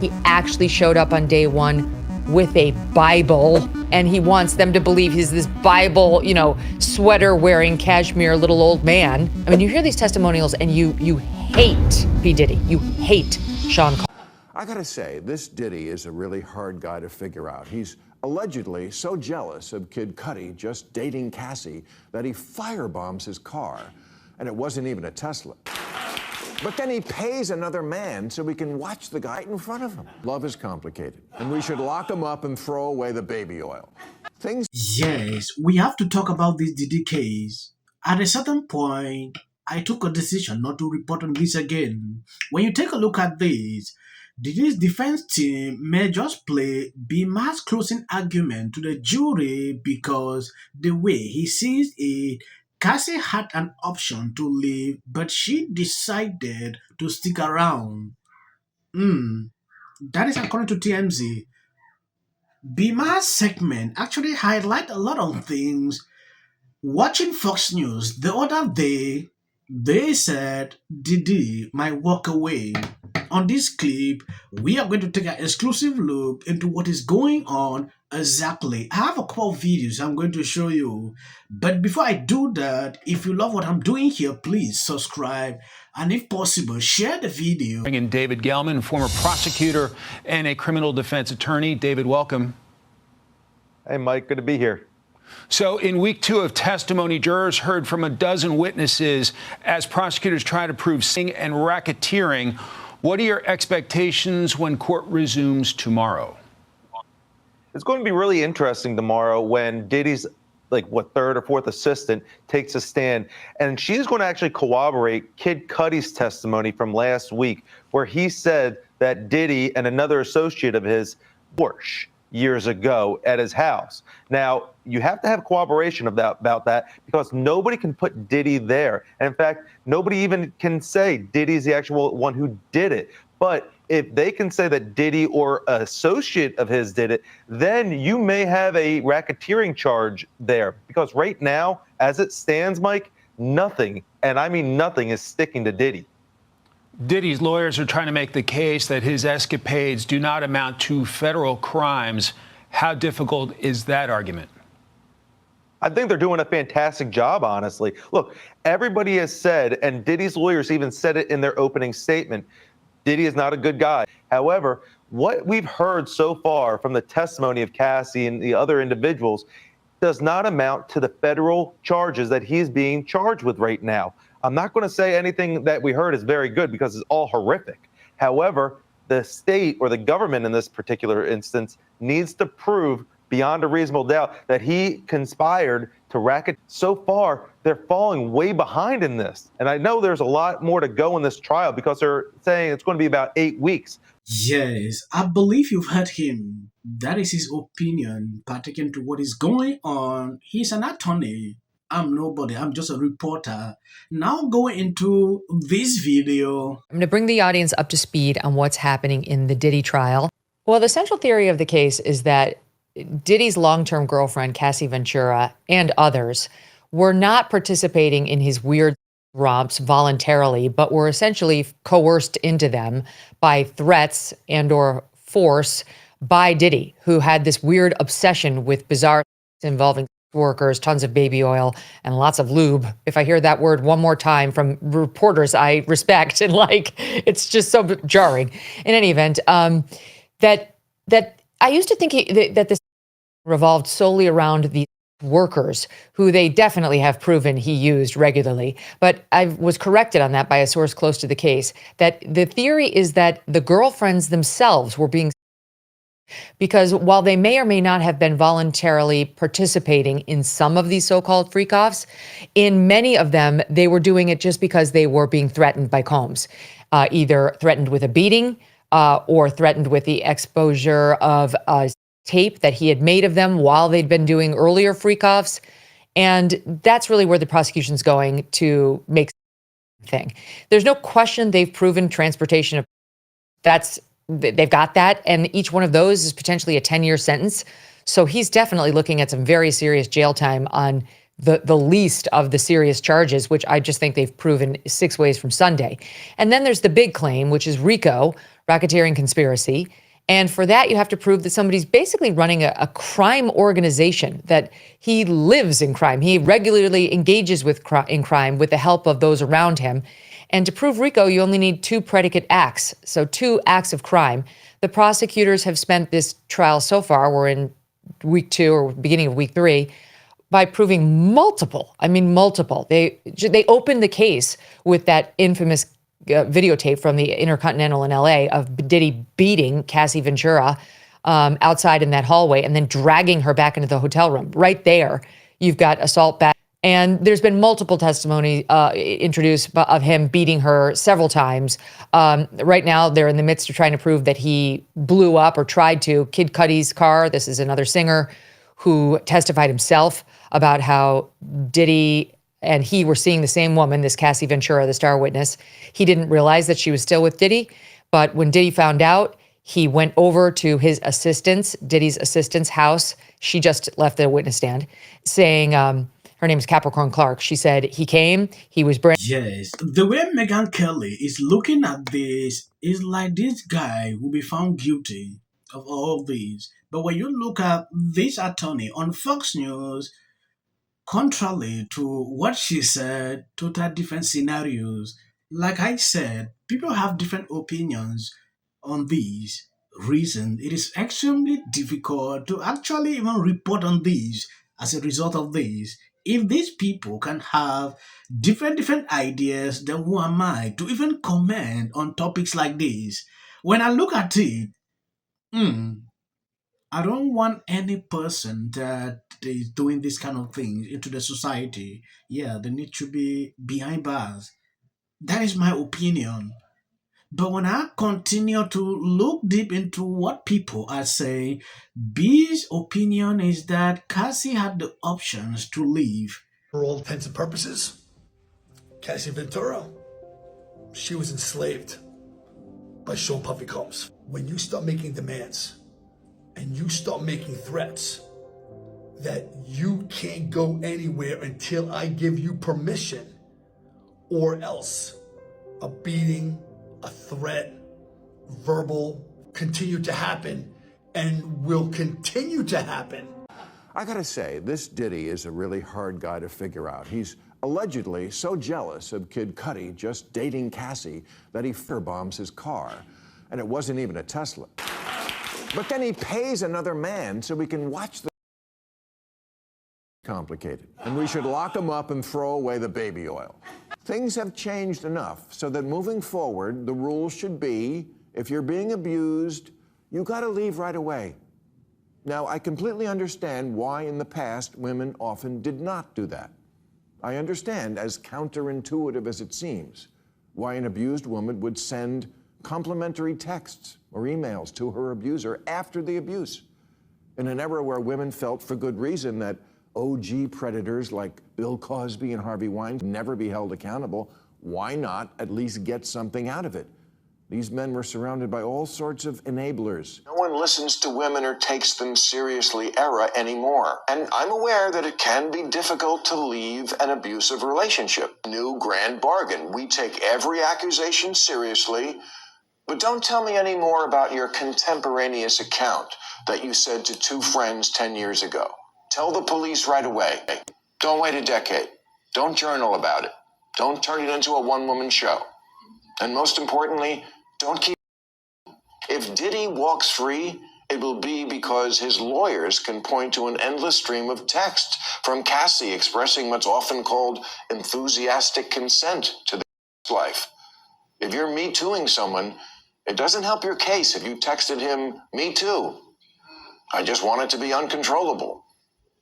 He actually showed up on day one with a Bible, and he wants them to believe he's this Bible, sweater wearing cashmere little old man. I mean, you hear these testimonials and you hate P. Diddy. You hate Sean Combs. I gotta say, this Diddy is a really hard guy to figure out. He's allegedly so jealous of Kid Cudi just dating Cassie that he firebombs his car. And it wasn't even a Tesla. But then he pays another man so we can watch the guy in front of him. Love is complicated, and we should lock him up and throw away the baby oil. Yes, we have to talk about this Diddy case. At a certain point, I took a decision not to report on this again. When you take a look at this, Diddy's defense team may just play B. Maher's closing argument to the jury because the way he sees it, Cassie had an option to leave, but she decided to stick around. That is according to TMZ. B. Maher's segment actually highlight a lot of things. Watching Fox News the other day, they said Diddy might walk away. On this clip, we are going to take an exclusive look into what is going on exactly. I have a couple of videos I'm going to show you. But before I do that, if you love what I'm doing here, please subscribe. And if possible, share the video. Bring in David Gelman, former prosecutor and a criminal defense attorney. David, welcome. Hey, Mike, good to be here. So in week 2 of testimony, jurors heard from a dozen witnesses as prosecutors try to prove sting and racketeering. What are your expectations when court resumes tomorrow? It's going to be really interesting tomorrow when Diddy's third or fourth assistant takes a stand, and she's going to actually corroborate Kid Cudi's testimony from last week, where he said that Diddy and another associate of his Porsche years ago at his house. Now, you have to have cooperation about that because nobody can put Diddy there. And in fact, nobody even can say Diddy's the actual one who did it. But if they can say that Diddy or an associate of his did it, then you may have a racketeering charge there. Because right now, as it stands, Mike, nothing, and I mean nothing, is sticking to Diddy. Diddy's lawyers are trying to make the case that his escapades do not amount to federal crimes. How difficult is that argument? I think they're doing a fantastic job, honestly. Look, everybody has said, and Diddy's lawyers even said it in their opening statement, Diddy is not a good guy. However, what we've heard so far from the testimony of Cassie and the other individuals does not amount to the federal charges that he's being charged with right now. I'm not going to say anything that we heard is very good because it's all horrific. However, the state or the government in this particular instance needs to prove beyond a reasonable doubt that he conspired to racket. So far, they're falling way behind in this. And I know there's a lot more to go in this trial because they're saying it's going to be about 8 weeks. Yes, I believe you've heard him. That is his opinion pertaining to what is going on. He's an attorney. I'm nobody. I'm just a reporter. Now going into this video. I'm going to bring the audience up to speed on what's happening in the Diddy trial. Well, the central theory of the case is that Diddy's long-term girlfriend, Cassie Ventura, and others were not participating in his weird romps voluntarily, but were essentially coerced into them by threats and or force by Diddy, who had this weird obsession with bizarre involving workers, tons of baby oil, and lots of lube. If I hear that word one more time from reporters I respect, and it's just so jarring. In any event, that I used to think that this revolved solely around the workers, who they definitely have proven he used regularly. But I was corrected on that by a source close to the case, that the theory is that the girlfriends themselves were being, because while they may or may not have been voluntarily participating in some of these so-called freak-offs, in many of them, they were doing it just because they were being threatened by Combs, either threatened with a beating or threatened with the exposure of tape that he had made of them while they'd been doing earlier freak-offs. And that's really where the prosecution's going to make thing. There's no question they've proven transportation of, they've got that, and each one of those is potentially a 10-year sentence. So he's definitely looking at some very serious jail time on the least of the serious charges, which I just think they've proven 6 ways from Sunday. And then there's the big claim, which is RICO, racketeering conspiracy. And for that, you have to prove that somebody's basically running a crime organization, that he lives in crime. He regularly engages in crime with the help of those around him. And to prove RICO, you only need 2 predicate acts, so 2 acts of crime. The prosecutors have spent this trial so far, we're in week 2 or beginning of week 3, by proving multiple. I mean, multiple. They opened the case with that infamous videotape from the Intercontinental in LA of Diddy beating Cassie Ventura outside in that hallway and then dragging her back into the hotel room. Right there, you've got assault back. And there's been multiple testimony introduced of him beating her several times. Right now, they're in the midst of trying to prove that he blew up or tried to Kid Cudi's car. This is another singer who testified himself about how Diddy and he were seeing the same woman, this Cassie Ventura, the star witness. He didn't realize that she was still with Diddy, but when Diddy found out, he went over to his assistant's, Diddy's assistant's house. She just left the witness stand, saying, her name is Capricorn Clark. She said he came, he was brand. Yes, the way Meghan Kelly is looking at this is like this guy will be found guilty of all these. But when you look at this attorney on Fox News, contrary to what she said, total different scenarios. Like I said, people have different opinions on these reasons. It is extremely difficult to actually even report on these as a result of these. If these people can have different ideas, then who am I to even comment on topics like this? When I look at it, hmm, I don't want any person that is doing this kind of thing into the society. Yeah, they need to be behind bars. That is my opinion. But when I continue to look deep into what people are saying, B's opinion is that Cassie had the options to leave. For all intents and purposes, Cassie Ventura, she was enslaved by Sean Puffy Combs. When you start making demands and you start making threats that you can't go anywhere until I give you permission, or else a beating, a threat, verbal, continue to happen and will continue to happen. I gotta say, this Diddy is a really hard guy to figure out. He's allegedly so jealous of Kid Cudi just dating Cassie that he firebombs his car. And it wasn't even a Tesla. But then he pays another man so we can watch the complicated. And we should lock him up and throw away the baby oil. Things have changed enough so that moving forward, the rule should be, if you're being abused, you gotta leave right away. Now, I completely understand why in the past women often did not do that. I understand, as counterintuitive as it seems, why an abused woman would send complimentary texts or emails to her abuser after the abuse. In an era where women felt, for good reason, that OG predators like Bill Cosby and Harvey Weinstein never be held accountable, why not at least get something out of it? These men were surrounded by all sorts of enablers. No one listens to women or takes them seriously era anymore. And I'm aware that it can be difficult to leave an abusive relationship. New grand bargain. We take every accusation seriously, but don't tell me any more about your contemporaneous account that you said to 2 friends 10 years ago. Tell the police right away. Don't wait a decade. Don't journal about it. Don't turn it into a one-woman show. And most importantly, don't keep. If Diddy walks free, it will be because his lawyers can point to an endless stream of text from Cassie expressing what's often called enthusiastic consent to their life. If you're Me-Tooing someone, it doesn't help your case if you texted him, "Me too. I just want it to be uncontrollable."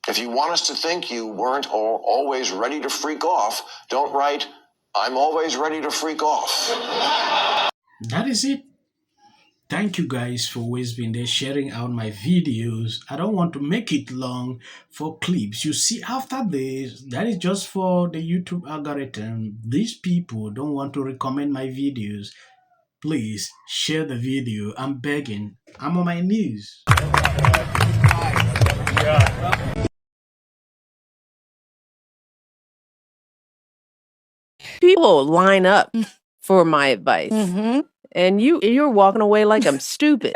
If you want us to think you weren't always ready to freak off, don't write, "I'm always ready to freak off." That is it. Thank you guys for always being there sharing out my videos. I don't want to make it long for clips. You see, after this, that is just for the YouTube algorithm. These people don't want to recommend my videos. Please share the video. I'm begging. I'm on my knees. People line up for my advice. and you're walking away like I'm stupid.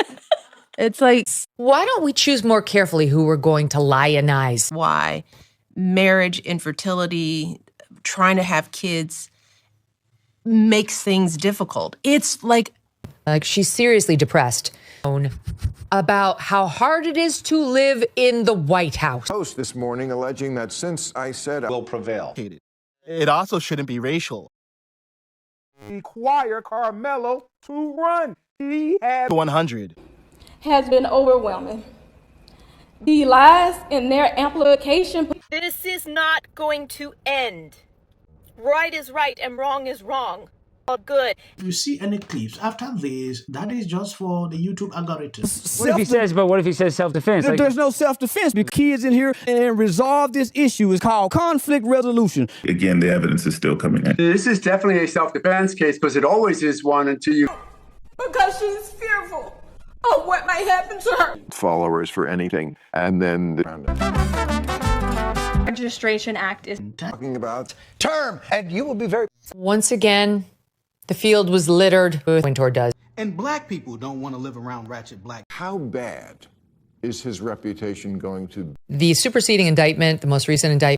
It's like, Why don't we choose more carefully who we're going to lionize? why marriage, infertility, trying to have kids makes things difficult. It's like She's seriously depressed about how hard it is to live in the White House. Post this morning alleging that since I said I will prevail. It also shouldn't be racial. Require Carmelo to run. He had 100. Has been overwhelming. The lies and their amplification. This is not going to end. Right is right and wrong is wrong. All good. If you see any clips after this, that is just for the YouTube algorithm. what if he says self-defense? There's no self-defense because kids in here and resolve this issue is called conflict resolution. Again, the evidence is still coming in. This is definitely a self-defense case because it always is one until you... Because she's fearful of what might happen to her. followers for anything, and then Registration Act is talking about Term, and you will be very... Once again, the field was littered with Wintour does. And black people don't want to live around ratchet black. how bad is his reputation going to be? The superseding indictment, the most recent indictment,